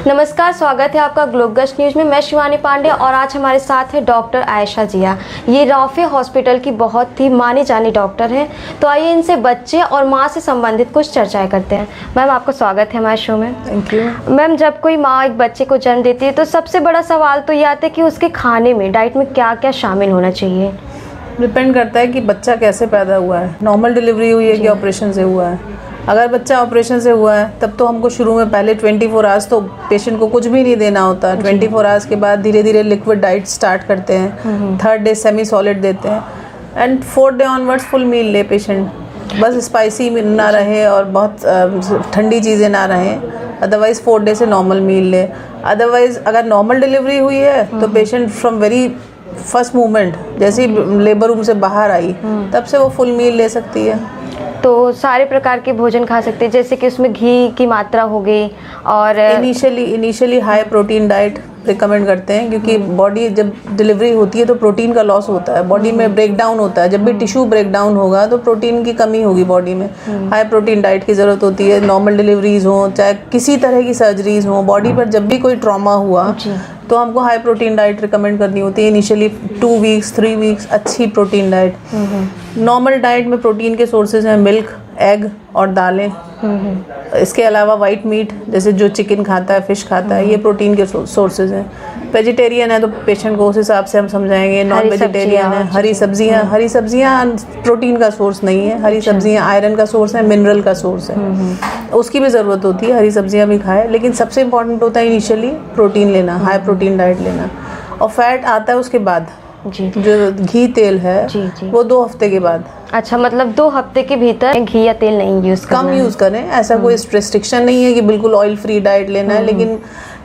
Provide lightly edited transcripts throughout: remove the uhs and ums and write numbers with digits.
नमस्कार, स्वागत है आपका ग्लोबगश न्यूज़ में। मैं शिवानी पांडे और आज हमारे साथ है डॉक्टर आयशा जिया। ये रॉफे हॉस्पिटल की बहुत ही मानी जानी डॉक्टर हैं। तो आइए इनसे बच्चे और माँ से संबंधित कुछ चर्चाएं करते हैं। मैम, आपका स्वागत है हमारे शो में। Thank you. मैम, जब कोई माँ एक बच्चे को जन्म देती है तो सबसे बड़ा सवाल तो ये आता है कि उसके खाने में, डाइट में क्या क्या शामिल होना चाहिए। डिपेंड करता है कि बच्चा कैसे पैदा हुआ है, नॉर्मल डिलीवरी हुई है कि ऑपरेशन से हुआ है। अगर बच्चा ऑपरेशन से हुआ है तब तो हमको शुरू में पहले 24 आवर्स तो पेशेंट को कुछ भी नहीं देना होता। 24 आवर्स के बाद धीरे धीरे लिक्विड डाइट स्टार्ट करते हैं। 3rd डे सेमी सॉलिड देते हैं and 4th day onwards full meal ले पेशेंट। बस स्पाइसी ना रहे और बहुत ठंडी चीज़ें ना रहें। अदरवाइज़ 4th डे से नॉर्मल मील ले। अदरवाइज़ अगर नॉर्मल डिलीवरी हुई है तो patient from very first movement, जैसे ही लेबर रूम से बाहर आई तब से वो फुल मील ले सकती है। तो सारे प्रकार के भोजन खा सकते हैं, जैसे कि उसमें घी की मात्रा हो गई। और initially high protein diet recommend करते हैं, क्योंकि बॉडी जब डिलीवरी होती है तो प्रोटीन का लॉस होता है, बॉडी में ब्रेक डाउन होता है। जब भी टिश्यू ब्रेक डाउन होगा तो प्रोटीन की कमी होगी बॉडी में। हाई प्रोटीन डाइट की ज़रूरत होती है। नॉर्मल डिलीवरीज हों चाहे किसी तरह की सर्जरीज हों, बॉडी पर जब भी कोई ट्रॉमा हुआ तो हमको हाई प्रोटीन डाइट रिकमेंड करनी होती है। इनिशियली 2 वीक्स 3 वीक्स अच्छी प्रोटीन डाइट। नॉर्मल डाइट में प्रोटीन के सोर्सेज हैं मिल्क, एग और दालें। इसके अलावा वाइट मीट, जैसे जो चिकन खाता है, फिश खाता है, ये प्रोटीन के सोर्सेज हैं। वेजिटेरियन है तो पेशेंट को उस हिसाब से हम समझाएंगे। नॉन वेजिटेरियन है, हरी सब्जियां प्रोटीन का सोर्स नहीं है। हरी सब्जियां आयरन का सोर्स है, मिनरल का सोर्स है। उसकी भी ज़रूरत होती है, हरी सब्जियां भी खाए। लेकिन सबसे इम्पॉर्टेंट होता है इनिशियली प्रोटीन लेना, हाई प्रोटीन डाइट लेना। और फैट आता है उसके बाद। जी। जो घी तेल है वो 2 हफ्ते के बाद। अच्छा, मतलब 2 हफ्ते के भीतर घी या तेल नहीं यूज़ करना, कम यूज़ करें। ऐसा कोई रिस्ट्रिक्शन नहीं है कि बिल्कुल ऑयल फ्री डाइट लेना है। लेकिन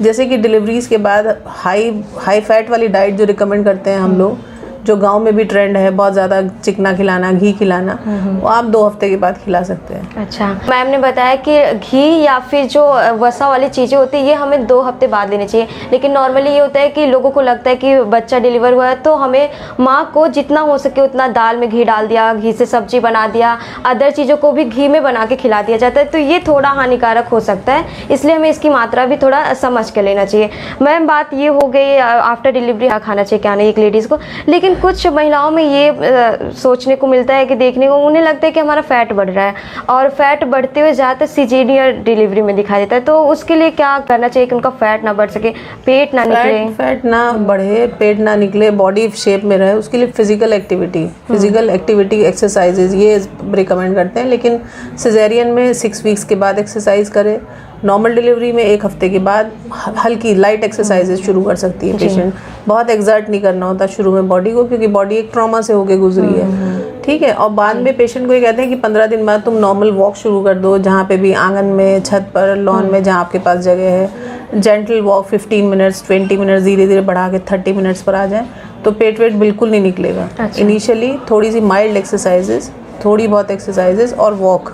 जैसे कि डिलीवरीज के बाद हाई फैट वाली डाइट जो रिकमेंड करते हैं हम लोग, जो गांव में भी ट्रेंड है बहुत ज़्यादा चिकना खिलाना, घी खिलाना, वो आप 2 हफ्ते के बाद खिला सकते हैं। अच्छा, मैम ने बताया कि घी या फिर जो वसा वाली चीज़ें होती है ये हमें 2 हफ्ते बाद लेनी चाहिए। लेकिन नॉर्मली ये होता है कि लोगों को लगता है कि बच्चा डिलीवर हुआ है तो हमें माँ को जितना हो सके उतना दाल में घी डाल दिया, घी से सब्जी बना दिया, अदर चीज़ों को भी घी में बना के खिला दिया जाता है। तो ये थोड़ा हानिकारक हो सकता है, इसलिए हमें इसकी मात्रा भी थोड़ा समझ के लेना चाहिए। मैम, बात ये हो गई आफ्टर डिलीवरी क्या खाना चाहिए क्या नहीं एक लेडीज़ को। लेकिन कुछ महिलाओं में ये सोचने को मिलता है कि देखने को उन्हें लगता है कि हमारा फैट बढ़ रहा है, और फैट बढ़ते हुए ज़्यादातर सीजेरियन डिलीवरी में दिखाई देता है। तो उसके लिए क्या करना चाहिए कि उनका फैट ना बढ़ सके, पेट ना निकले? फैट ना बढ़े, पेट ना निकले, बॉडी शेप में रहे, उसके लिए फिजिकल एक्टिविटी एक्सरसाइजेज ये रिकमेंड करते हैं। लेकिन सिजेरियन में 6 वीक्स के बाद एक्सरसाइज करें। नॉर्मल डिलीवरी में 1 हफ्ते के बाद हल्की लाइट एक्सरसाइजेज शुरू कर सकती है पेशेंट। बहुत एक्सर्ट नहीं करना होता शुरू में बॉडी को, क्योंकि बॉडी एक ट्रॉमा से होके गुजरी है। ठीक है। और बाद में पेशेंट को ये कहते हैं कि 15 दिन बाद तुम नॉर्मल वॉक शुरू कर दो, जहाँ पे भी आंगन में, छत पर, लॉन में, जहाँ आपके पास जगह है। जेंटल वॉक 15 मिनट्स 20 मिनट्स, धीरे धीरे बढ़ा के 30 मिनट्स पर आ जाए तो पेट वेट बिल्कुल नहीं निकलेगा। इनिशियली थोड़ी सी माइल्ड एक्सरसाइजेज, थोड़ी बहुत एक्सरसाइजेज और वॉक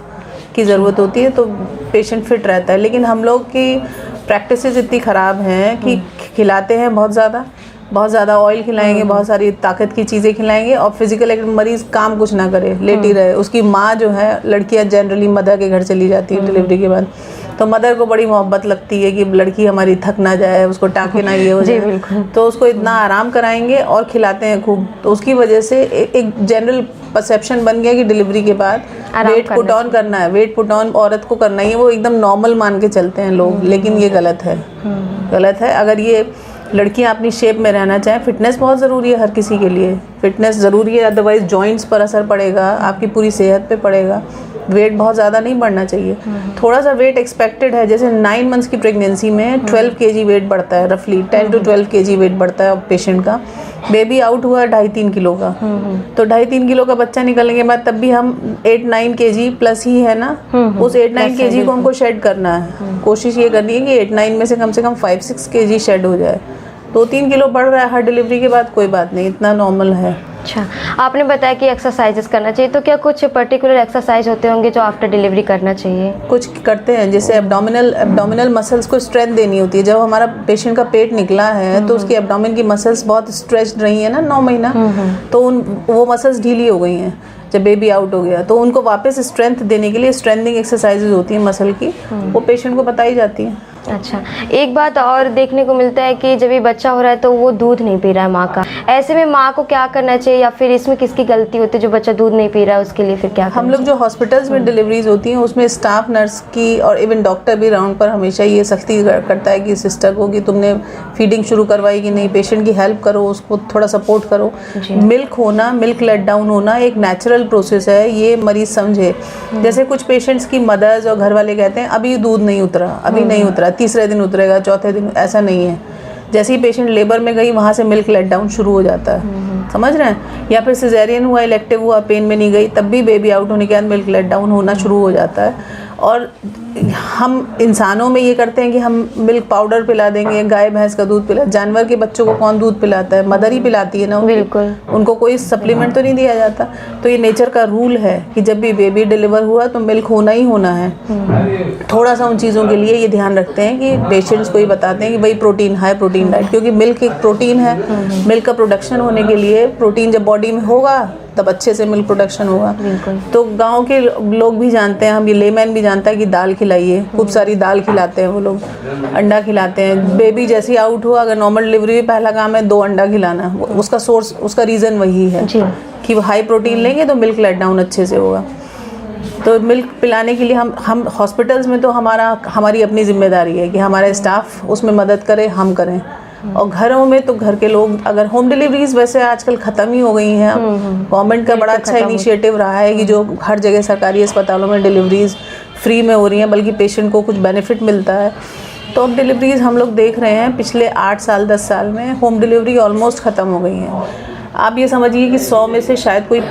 की ज़रूरत होती है तो पेशेंट फिट रहता है। लेकिन हम लोग की प्रैक्टिसेस इतनी ख़राब हैं कि खिलाते हैं बहुत ज़्यादा ऑयल खिलाएंगे, बहुत सारी ताकत की चीज़ें खिलाएंगे, और फिजिकल मरीज़ काम कुछ ना करे, लेटी रहे। उसकी माँ जो है, लड़कियाँ जनरली मदर के घर चली जाती है डिलीवरी के बाद, तो मदर को बड़ी मोहब्बत लगती है कि लड़की हमारी थक ना जाए, उसको टाँके ना ये हो जाए, तो उसको इतना आराम कराएंगे और खिलाते हैं खूब। तो उसकी वजह से एक जनरल परसेप्शन बन गया कि डिलीवरी के बाद वेट पुट ऑन करना है, वेट पुट ऑन औरत को करना ही है, वो एकदम नॉर्मल मान के चलते हैं लोग। लेकिन ये गलत है। अगर ये लड़कियां अपनी शेप में रहना चाहें, फिटनेस बहुत ज़रूरी है हर किसी के लिए, फिटनेस ज़रूरी है। अदरवाइज़ जॉइंट्स पर असर पड़ेगा, आपकी पूरी सेहत पे पड़ेगा। वेट बहुत ज़्यादा नहीं बढ़ना चाहिए। थोड़ा सा वेट एक्सपेक्टेड है, जैसे 9 मंथ्स की प्रेगनेंसी में 12 kg वेट बढ़ता है, रफली 10 to 12 kg वेट बढ़ता है पेशेंट का। बेबी आउट हुआ 2.5-3 किलो का, तो 2.5-3 किलो का बच्चा निकलने के बाद तब भी हम 8-9 kg प्लस ही है ना, उस 8-9 kg को हमको शेड करना है। कोशिश ये करनी है कि 8-9 में से कम 5-6 kg शेड हो जाए। 2-3 किलो बढ़ रहा है हर डिलीवरी के बाद, कोई बात नहीं, इतना नॉर्मल है। अच्छा, आपने बताया कि एक्सरसाइजेस करना चाहिए, तो क्या कुछ पर्टिकुलर एक्सरसाइज होते होंगे जो आफ्टर डिलीवरी करना चाहिए? कुछ करते हैं, जैसे एब्डोमिनल मसल्स को स्ट्रेंथ देनी होती है। जब हमारा पेशेंट का पेट निकला है तो उसकी एब्डोमिन की मसल्स बहुत स्ट्रेच्ड रही है ना 9 महीना, तो वो मसल्स ढीली हो गई हैं जब बेबी आउट हो गया, तो उनको वापस स्ट्रेंथ देने के लिए स्ट्रेंथनिंग एक्सरसाइजेज होती हैं मसल की, वो पेशेंट को बताई जाती है। अच्छा, एक बात और देखने को मिलता है कि जब ये बच्चा हो रहा है तो वो दूध नहीं पी रहा है माँ का, ऐसे में माँ को क्या करना चाहिए, या फिर इसमें किसकी गलती होती है जो बच्चा दूध नहीं पी रहा है उसके लिए फिर क्या हम लोग जो हॉस्पिटल्स में डिलीवरीज होती हैं उसमें स्टाफ नर्स की और इवन डॉक्टर भी राउंड पर हमेशा ये सख्ती करता है कि सिस्टर को कि तुमने फीडिंग शुरू करवाई कि नहीं, पेशेंट की हेल्प करो, उसको थोड़ा सपोर्ट करो। मिल्क होना, मिल्क लेट डाउन होना एक नेचुरल प्रोसेस है, ये मरीज समझे। जैसे कुछ पेशेंट्स की मदर्स और घर वाले कहते हैं अभी दूध नहीं उतरा, अभी नहीं उतरा, तीसरे दिन उतरेगा, चौथे दिन, ऐसा नहीं है। जैसे ही पेशेंट लेबर में गई वहाँ से मिल्क लेट डाउन शुरू हो जाता है, समझ रहे हैं। या फिर सिजेरियन हुआ, इलेक्टिव हुआ, पेन में नहीं गई, तब भी बेबी आउट होने के बाद मिल्क लेट डाउन होना शुरू हो जाता है। और हम इंसानों में ये करते हैं कि हम मिल्क पाउडर पिला देंगे, गाय भैंस का दूध पिला, जानवर के बच्चों को कौन दूध पिलाता है, मदर ही पिलाती है ना, बिल्कुल, उनको कोई सप्लीमेंट तो नहीं दिया जाता। तो ये नेचर का रूल है कि जब भी बेबी डिलीवर हुआ तो मिल्क होना ही होना है। थोड़ा सा उन चीज़ों के लिए ये ध्यान रखते हैं कि पेशेंट्स को ही बताते हैं कि भाई प्रोटीन, हाई प्रोटीन डाइट, क्योंकि मिल्क एक प्रोटीन है। मिल्क का प्रोडक्शन होने के लिए प्रोटीन जब बॉडी में होगा तब अच्छे से मिल्क प्रोडक्शन होगा। तो गांव के लोग भी जानते हैं, हम ये लेमैन भी जानता है कि दाल खिलाइए, खूब सारी दाल खिलाते हैं वो लोग, अंडा खिलाते हैं। बेबी जैसे ही आउट हुआ, अगर नॉर्मल डिलीवरी पहला काम है 2 अंडा खिलाना, उसका सोर्स, उसका रीज़न वही है कि वो हाई प्रोटीन लेंगे तो मिल्क लेट डाउन अच्छे से होगा। तो मिल्क पिलाने के लिए हम हॉस्पिटल्स में तो हमारी अपनी जिम्मेदारी है कि हमारे स्टाफ उसमें मदद करे, हम करें। और घरों में तो घर के लोग, अगर होम डिलीवरीज वैसे आजकल ख़त्म ही हो गई हैं। गवर्नमेंट का बड़ा अच्छा इनिशिएटिव रहा है कि जो हर जगह सरकारी अस्पतालों में डिलीवरीज फ्री में हो रही हैं, बल्कि पेशेंट को कुछ बेनिफिट मिलता है। तो अब डिलीवरीज हम लोग देख रहे हैं पिछले 8 साल 10 साल में होम डिलीवरी ऑलमोस्ट ख़त्म हो गई हैं। आप ये समझिए कि 100 में से शायद कोई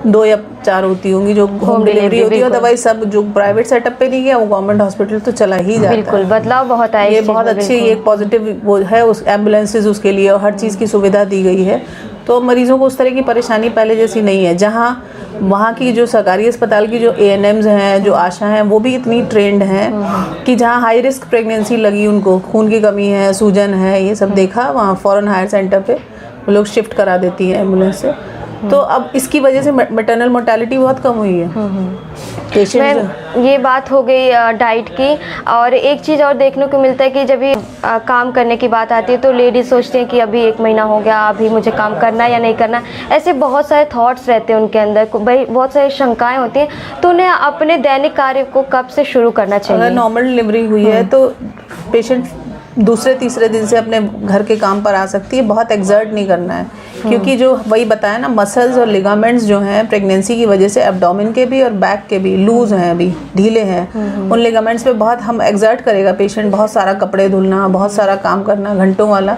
2 या 4 होती होंगी जो होम डिलीवरी होती है, अदरवाइज सब जो प्राइवेट सेटअप पे नहीं गया वो गवर्नमेंट हॉस्पिटल तो चला ही जाता है। बिल्कुल, बदलाव बहुत आया, ये बहुत अच्छी एक पॉजिटिव वो है उस एम्बुलेंसेज उसके लिए, और हर चीज़ की सुविधा दी गई है। तो मरीजों को उस तरह की परेशानी पहले जैसी नहीं है। जहाँ वहाँ की जो सरकारी अस्पताल की जो ANMs हैं, जो आशा हैं, वो भी इतनी ट्रेंड हैं कि जहाँ हाई रिस्क प्रेगनेंसी लगी, उनको खून की कमी है, सूजन है, ये सब देखा, वहाँ फॉरेन हायर सेंटर पे वो लोग शिफ्ट करा देती हैं एम्बुलेंस से। तो अब इसकी वजह से मैटरनल मोर्टेलिटी बहुत कम हुई है। पेशेंट, ये बात हो गई डाइट की। और एक चीज़ और देखने को मिलता है कि जब ये काम करने की बात आती है तो लेडीज़ सोचती हैं कि अभी 1 महीना हो गया, अभी मुझे काम करना है या नहीं करना। ऐसे बहुत सारे थॉट्स रहते हैं उनके अंदर, भाई बहुत सारी शंकाएं होती हैं। तो उन्हें अपने दैनिक कार्य को कब से शुरू करना चाहिए? अगर नॉर्मल डिलीवरी हुई है तो पेशेंट दूसरे तीसरे दिन से अपने घर के काम पर आ सकती है, बहुत एक्सर्ट नहीं करना है। क्योंकि जो वही बताया ना, मसल्स और लिगामेंट्स जो हैं प्रेगनेंसी की वजह से एब्डोमेन के भी और बैक के भी लूज हैं, अभी ढीले हैं। उन लिगामेंट्स पे बहुत हम एक्सर्ट करेगा पेशेंट, बहुत सारा कपड़े धुलना, बहुत सारा काम करना घंटों वाला,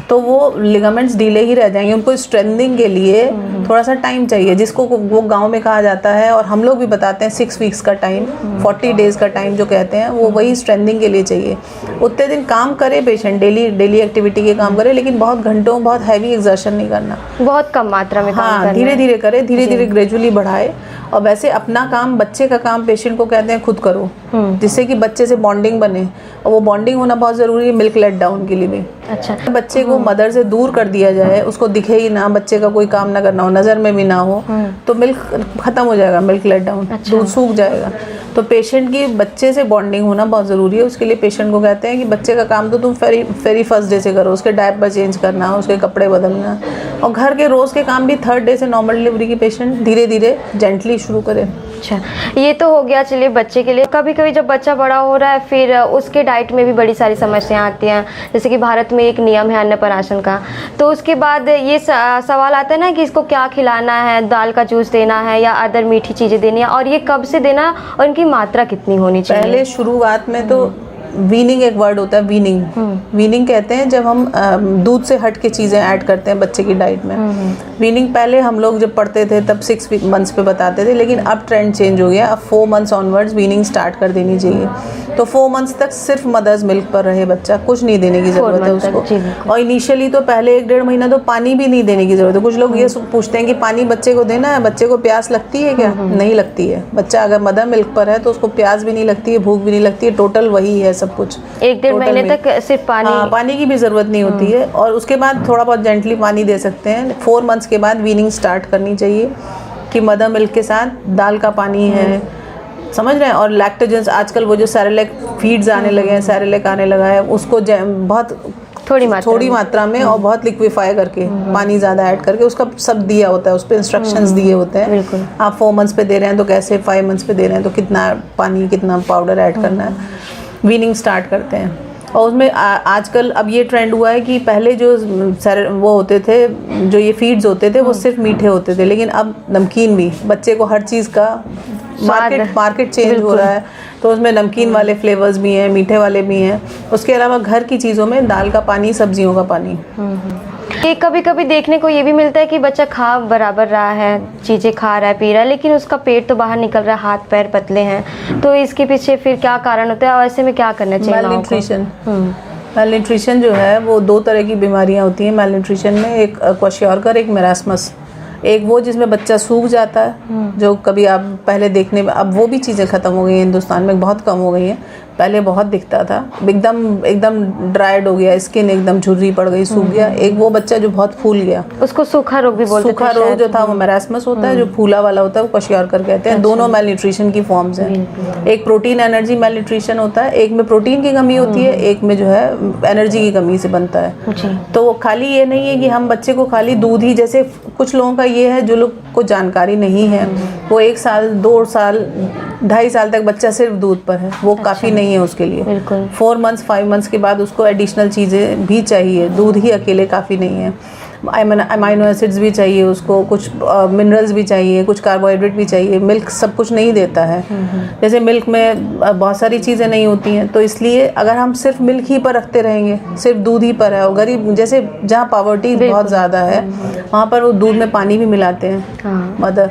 तो वो लिगामेंट्स ढीले ही रह जाएंगे। उनको स्ट्रेंथनिंग के लिए थोड़ा सा टाइम चाहिए, जिसको वो गांव में कहा जाता है और हम लोग भी बताते हैं 6 वीक्स का टाइम, 40 डेज का टाइम जो कहते हैं, वो वही स्ट्रेंथनिंग के लिए चाहिए। उतने दिन काम करे पेशेंट, डेली एक्टिविटी के काम करे, लेकिन बहुत घंटों बहुत हैवी एक्सर्शन नहीं करना, बहुत कम मात्रा में काम करना। धीरे धीरे करे, धीरे धीरे ग्रेजुअली बढ़ाए। और वैसे अपना काम, बच्चे का काम पेशेंट को कहते हैं खुद करो, जिससे कि बच्चे से बॉन्डिंग बने। और वो बॉन्डिंग होना बहुत ज़रूरी है मिल्क लेट डाउन के लिए भी। अच्छा, बच्चे को मदर से दूर कर दिया जाए, उसको दिखे ही ना, बच्चे का कोई काम ना करना हो, नज़र में भी ना हो, तो मिल्क खत्म हो जाएगा, मिल्क लेट डाउन, दूध सूख जाएगा। तो पेशेंट की बच्चे से बॉन्डिंग होना बहुत ज़रूरी है। उसके लिए पेशेंट को कहते हैं कि बच्चे का काम तो तुम फेरी फर्स्ट डे से करो, उसके डायपर चेंज करना, उसके कपड़े बदलना, और घर के रोज़ के काम भी 3rd डे से नॉर्मल डिलीवरी की पेशेंट धीरे धीरे जेंटली शुरू करे। अच्छा, ये तो हो गया चलिए बच्चे के लिए। कभी कभी जब बच्चा बड़ा हो रहा है फिर उसके डाइट में भी बड़ी सारी समस्याएं आती हैं। जैसे कि भारत में एक नियम है अन्नप्राशन का, तो उसके बाद ये सवाल आता है ना कि इसको क्या खिलाना है, दाल का जूस देना है या अदर मीठी चीज़ें देनी है, और ये कब से देना और इनकी मात्रा कितनी होनी चाहिए? पहले शुरुआत में तो वीनिंग एक वर्ड होता है, वीनिंग कहते हैं जब हम दूध से हट के चीज़ें ऐड करते हैं बच्चे की डाइट में। वीनिंग पहले हम लोग जब पढ़ते थे तब 6 मंथ्स पे बताते थे, लेकिन अब ट्रेंड चेंज हो गया। अब 4 मंथ्स ऑनवर्ड्स वीनिंग स्टार्ट कर देनी चाहिए। तो 4 मंथ्स तक सिर्फ मदर्स मिल्क पर रहे बच्चा, कुछ नहीं देने की ज़रूरत है उसको। और इनिशियली तो पहले 1-1.5 महीना तो पानी भी नहीं देने की ज़रूरत है। कुछ लोग ये पूछते हैं कि पानी बच्चे को देना है, बच्चे को प्यास लगती है क्या? नहीं लगती है। बच्चा अगर मदर मिल्क पर है तो उसको प्यास भी नहीं लगती है, भूख भी नहीं लगती है, टोटल वही है सब कुछ। 1-1.5 महीने तक सिर्फ पानी, पानी की भी ज़रूरत नहीं होती है। और उसके बाद थोड़ा बहुत जेंटली पानी दे सकते हैं। 4 मंथ्स के बाद वीनिंग स्टार्ट करनी चाहिए कि मदर मिल्क के साथ दाल का पानी है, समझ रहे हैं। और लैक्टोजेंस आजकल वो जो सेरेलैक फीड्स आने लगे हैं, सेरेलैक आने लगा है, उसको बहुत थोड़ी मात्रा में और बहुत लिक्विफाई करके पानी ज़्यादा ऐड करके उसका सब दिया होता है, उस पर इंस्ट्रक्शंस दिए होते हैं। आप 4 मंथ्स पे दे रहे हैं तो कैसे, 5 मंथ्स पे दे रहे हैं तो कितना पानी, कितना पाउडर ऐड करना है, वीनिंग स्टार्ट करते हैं। और उसमें आजकल अब ये ट्रेंड हुआ है कि पहले जो वो होते थे, जो ये फीड्स होते थे वो सिर्फ मीठे होते थे, लेकिन अब नमकीन भी, बच्चे को हर चीज़ का मार्केट चेंज हो रहा है, तो उसमें नमकीन वाले फ्लेवर्स भी हैं, मीठे वाले भी हैं। उसके अलावा घर की चीज़ों में दाल का पानी, सब्जियों का पानी। ये कभी कभी देखने को ये भी मिलता है कि बच्चा खा बराबर रहा है, चीज़ें खा रहा है, पी रहा है, लेकिन उसका पेट तो बाहर निकल रहा है, हाथ पैर पतले हैं, तो इसके पीछे फिर क्या कारण होता है और ऐसे में क्या करना चाहिए? मेलन्यूट्रिशन जो है वो 2 तरह की बीमारियां होती हैं मेलन्यूट्रिशन में, एक क्वाशियोरकर, एक मेरास्मस। एक वो जिसमें बच्चा सूख जाता है, जो कभी आप पहले देखने में, अब वो भी चीज़ें ख़त्म हो गई हैं हिंदुस्तान में, बहुत कम हो गई हैं, पहले बहुत दिखता था, एकदम ड्राइड हो गया, स्किन एकदम झुर्री पड़ गई, सूख गया। एक वो बच्चा जो बहुत फूल गया, उसको सूखा रोग भी बोलते थे। सूखा रोग जो था वो मेरास्मस होता है, जो फूला वाला होता है वो क्वाशियोरकर कहते हैं। दोनों मेलन्यूट्रिशन की फॉर्म्स हैं। एक प्रोटीन एनर्जी मेलन्यूट्रिशन होता है, एक में प्रोटीन की कमी होती है, एक में जो है एनर्जी की कमी से बनता है। तो खाली ये नहीं है कि हम बच्चे को खाली दूध ही, जैसे कुछ लोगों का ये है, जो लोग को जानकारी नहीं है, वो 1 साल 2 साल 2.5 साल तक बच्चा सिर्फ दूध पर है, वो काफ़ी नहीं है उसके लिए। 4 मंथ्स 5 मंथ्स के बाद उसको एडिशनल चीज़ें भी चाहिए, दूध ही अकेले काफ़ी नहीं है, अमाइनो एसिड्स भी चाहिए उसको, कुछ मिनरल्स भी चाहिए, कुछ कार्बोहाइड्रेट भी चाहिए। मिल्क सब कुछ नहीं देता है, जैसे मिल्क में बहुत सारी चीज़ें नहीं होती हैं, तो इसलिए अगर हम सिर्फ मिल्क ही पर रखते रहेंगे, सिर्फ दूध ही पर है, और गरीब जैसे जहाँ पॉवर्टी बहुत ज़्यादा है वहाँ पर वो दूध में पानी भी मिलाते हैं मदर,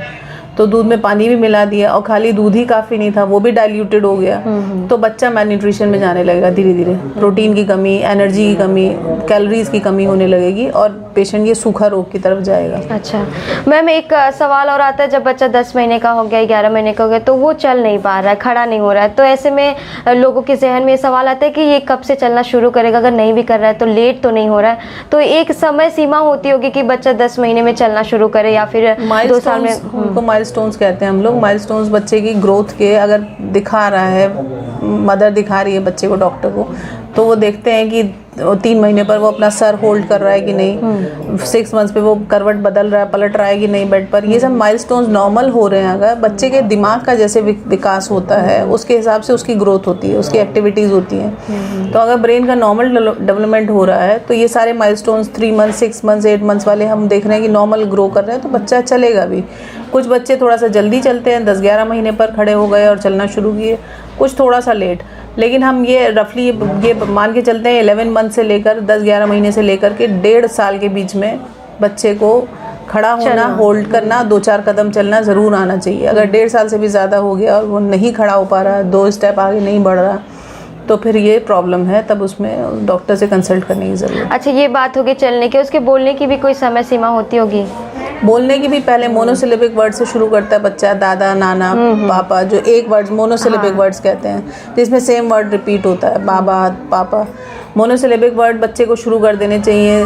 तो दूध में पानी भी मिला दिया और खाली दूध ही काफ़ी नहीं था, वो भी डाइल्यूटेड हो गया, तो बच्चा मैलन्यूट्रिशन में जाने लगेगा धीरे धीरे। प्रोटीन की कमी, एनर्जी की कमी, कैलोरीज की कमी होने लगेगी और पेशेंट ये सूखा रोग की तरफ जाएगा। अच्छा मैम, एक सवाल और आता है, जब बच्चा 10 महीने का हो गया, 11 महीने का हो गया, तो वो चल नहीं पा रहा है, खड़ा नहीं हो रहा है, तो ऐसे में लोगों के जहन में ये सवाल आता है कि ये कब से चलना शुरू करेगा? अगर नहीं भी कर रहा है तो लेट तो नहीं हो रहा है? तो एक समय सीमा होती होगी कि बच्चा 10 महीने में चलना शुरू करे या फिर 2 साल में? उनको माइलस्टोन्स कहते हैं हम लोग। माइलस्टोन्स बच्चे की ग्रोथ के अगर दिखा रहा है, मदर दिखा रही है बच्चे को डॉक्टर को, तो वो देखते हैं कि 3 महीने पर वो अपना सर होल्ड कर रहा है कि नहीं, 6 मंथ्स पे वो करवट बदल रहा है, पलट रहा है कि नहीं बेड पर, ये सब माइलस्टोन्स नॉर्मल हो रहे हैं। अगर बच्चे के दिमाग का जैसे विकास होता है उसके हिसाब से उसकी ग्रोथ होती है, उसकी एक्टिविटीज़ होती हैं, तो अगर ब्रेन का नॉर्मल डेवलपमेंट हो रहा है तो ये सारे माइलस्टोन्स 3 मंथ्स 6 मंथ्स 8 मंथ्स वाले हम देख रहे हैं कि नॉर्मल ग्रो कर रहे हैं, तो बच्चा चलेगा भी। कुछ बच्चे थोड़ा सा जल्दी चलते हैं, 10-11 महीने पर खड़े हो गए और चलना शुरू किए, कुछ थोड़ा सा लेट, लेकिन हम ये रफली ये मान के चलते हैं 11 मंथ से लेकर 10-11 महीने से लेकर के 1.5 साल के बीच में बच्चे को खड़ा होना, होल्ड करना, 2-4 कदम चलना ज़रूर आना चाहिए। अगर 1.5 साल से भी ज़्यादा हो गया और वो नहीं खड़ा हो पा रहा, 2 स्टेप आगे नहीं बढ़ रहा, तो फिर ये प्रॉब्लम है, तब उसमें डॉक्टर से कंसल्ट करने की ज़रूरत है। अच्छा, ये बात होगी चलने की, उसके बोलने की भी कोई समय सीमा होती होगी? बोलने की भी पहले मोनोसिलेबिक वर्ड से शुरू करता है बच्चा, दादा, नाना, पापा, जो एक वर्ड मोनोसिलेबिक वर्ड्स कहते हैं, जिसमें सेम वर्ड रिपीट होता है, बाबा, पापा। मोनोसिलेबिक वर्ड बच्चे को शुरू कर देने चाहिए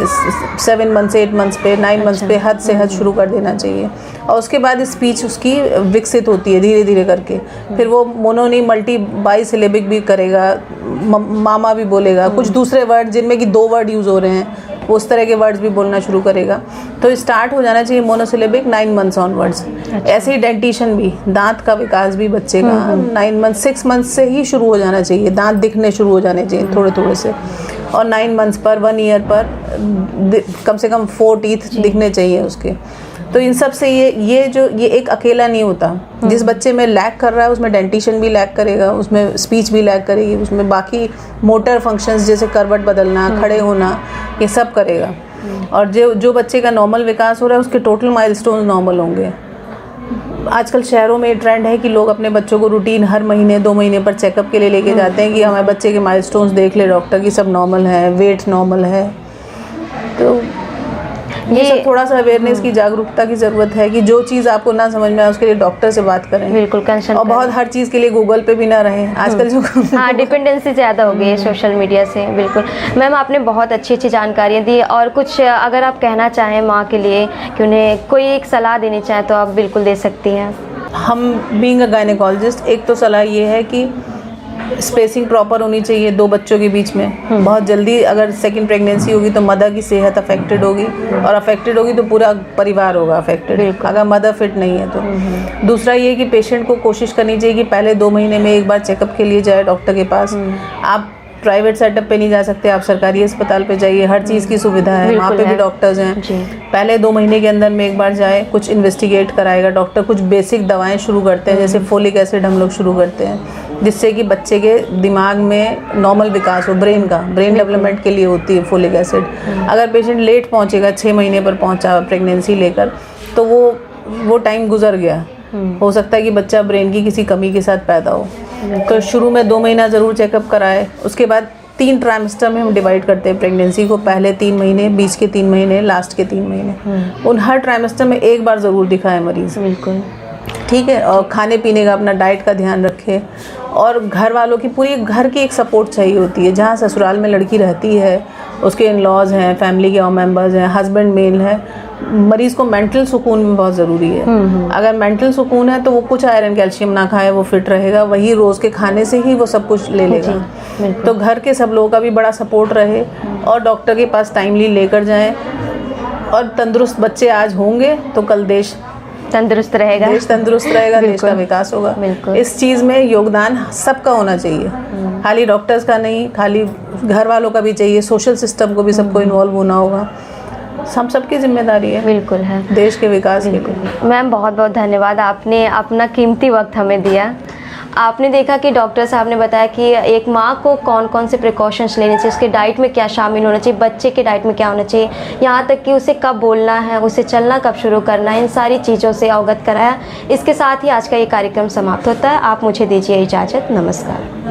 7 मंथ्स 8 मंथ्स पे, 9 मंथ्स पे हद से हद शुरू कर देना चाहिए, और उसके बाद स्पीच उसकी विकसित होती है धीरे धीरे करके। फिर वो मोनो नहीं मल्टी बाईसिलेबिक भी करेगा, मामा भी बोलेगा, कुछ दूसरे वर्ड जिनमें कि 2 वर्ड यूज़ हो रहे हैं उस तरह के वर्ड्स भी बोलना शुरू करेगा। तो स्टार्ट हो जाना चाहिए मोनोसिलेबिक 9 मंथ्स ऑनवर्ड्स। ऐसे ही डेंटिशन भी, दांत का विकास भी बच्चे का 9 मंथ 6 मंथ से ही शुरू हो जाना चाहिए, दांत दिखने शुरू हो जाने चाहिए थोड़े थोड़े से, और 9 मंथ्स पर 1 ईयर पर कम से कम 4 टीथ दिखने चाहिए उसके। तो इन सब से ये एक अकेला नहीं होता, जिस बच्चे में लैक कर रहा है उसमें डेंटिशन भी लैक करेगा, उसमें स्पीच भी लैक करेगी, उसमें बाकी मोटर फंक्शंस जैसे करवट बदलना, खड़े होना, ये सब करेगा। और जो बच्चे का नॉर्मल विकास हो रहा है उसके टोटल माइलस्टोन्स नॉर्मल होंगे। आजकल शहरों में ट्रेंड है कि लोग अपने बच्चों को रूटीन हर महीने 2 महीने पर चेकअप के लिए लेके जाते हैं कि हमारे बच्चे के माइलस्टोन्स देख ले डॉक्टर की, सब नॉर्मल है, वेट नॉर्मल है। तो ये सब थोड़ा सा अवेयरनेस की, जागरूकता की ज़रूरत है कि जो चीज़ आपको ना समझ में आए उसके लिए डॉक्टर से बात करें, बिल्कुल कंसल्ट, और बहुत हर चीज़ के लिए गूगल पे भी ना रहें आजकल जो हाँ डिपेंडेंसी ज़्यादा हो गई है सोशल मीडिया से। बिल्कुल मैम, आपने बहुत अच्छी अच्छी जानकारियाँ दी, और कुछ अगर आप कहना चाहें माँ के लिए कि उन्हें कोई एक सलाह देनी चाहें तो आप बिल्कुल दे सकती हैं। हम बीइंग अ गायनेकोलॉजिस्ट, एक तो सलाह ये है कि स्पेसिंग प्रॉपर होनी चाहिए 2 बच्चों के बीच में। बहुत जल्दी अगर सेकंड प्रेगनेंसी होगी तो मदर की सेहत अफेक्टेड होगी, और अफेक्टेड होगी तो पूरा परिवार होगा अफेक्टेड अगर मदर फिट नहीं है तो। दूसरा ये कि पेशेंट को कोशिश करनी चाहिए कि पहले 2 महीने में एक बार चेकअप के लिए जाए डॉक्टर के पास। आप प्राइवेट सेटअप पे नहीं जा सकते, आप सरकारी अस्पताल पे जाइए, हर चीज़ की सुविधा है, वहाँ पे भी डॉक्टर्स हैं। पहले 2 महीने के अंदर में एक बार जाए, कुछ इन्वेस्टिगेट कराएगा डॉक्टर, कुछ बेसिक दवाएं शुरू करते हैं, जैसे फोलिक एसिड हम लोग शुरू करते हैं, जिससे कि बच्चे के दिमाग में नॉर्मल विकास हो, ब्रेन डेवलपमेंट के लिए होती है फोलिक एसिड। अगर पेशेंट लेट पहुँचेगा, 6 महीने पर पहुँचा प्रेगनेंसी लेकर, तो वो टाइम गुजर गया, हो सकता है कि बच्चा ब्रेन की किसी कमी के साथ पैदा हो। तो शुरू में 2 महीना ज़रूर चेकअप कराए। उसके बाद 3 ट्राइमेस्टर में हम डिवाइड करते हैं प्रेगनेंसी को, पहले 3 महीने, बीच के 3 महीने, लास्ट के 3 महीने। उन हर ट्राइमेस्टर में एक बार ज़रूर दिखाए मरीज़। बिल्कुल ठीक है। और खाने पीने का, अपना डाइट का ध्यान रखें, और घर वालों की, पूरी घर की एक सपोर्ट चाहिए होती है। जहाँ ससुराल में लड़की रहती है, उसके इन लॉज हैं, फैमिली के और मेंबर्स हैं, हस्बैंड मेल है, मरीज़ को मेंटल सुकून भी बहुत ज़रूरी है। अगर मेंटल सुकून है तो वो कुछ आयरन कैल्शियम ना खाए, वो फिट रहेगा, वही रोज़ के खाने से ही वो सब कुछ ले लेगा। तो घर के सब लोगों का भी बड़ा सपोर्ट रहे, और डॉक्टर के पास टाइमली लेकर जाएं। और तंदुरुस्त बच्चे आज होंगे तो कल देश तंदुरुस्त रहेगा, देश तंदुरुस्त रहेगा, देश का विकास होगा। इस चीज़ में योगदान सबका होना चाहिए, खाली डॉक्टर्स का नहीं, खाली घर वालों का भी चाहिए, सोशल सिस्टम को भी सबको इन्वॉल्व होना होगा। हम सबकी जिम्मेदारी है, बिल्कुल है, देश के विकास के लिए। मैम बहुत बहुत धन्यवाद, आपने अपना कीमती वक्त हमें दिया। आपने देखा कि डॉक्टर साहब ने बताया कि एक माँ को कौन कौन से प्रिकॉशंस लेने चाहिए, उसके डाइट में क्या शामिल होना चाहिए, बच्चे के डाइट में क्या होना चाहिए, यहाँ तक कि उसे कब बोलना है, उसे चलना कब शुरू करना है, इन सारी चीज़ों से अवगत कराया। इसके साथ ही आज का ये कार्यक्रम समाप्त होता है। आप मुझे दीजिए इजाज़त। नमस्कार।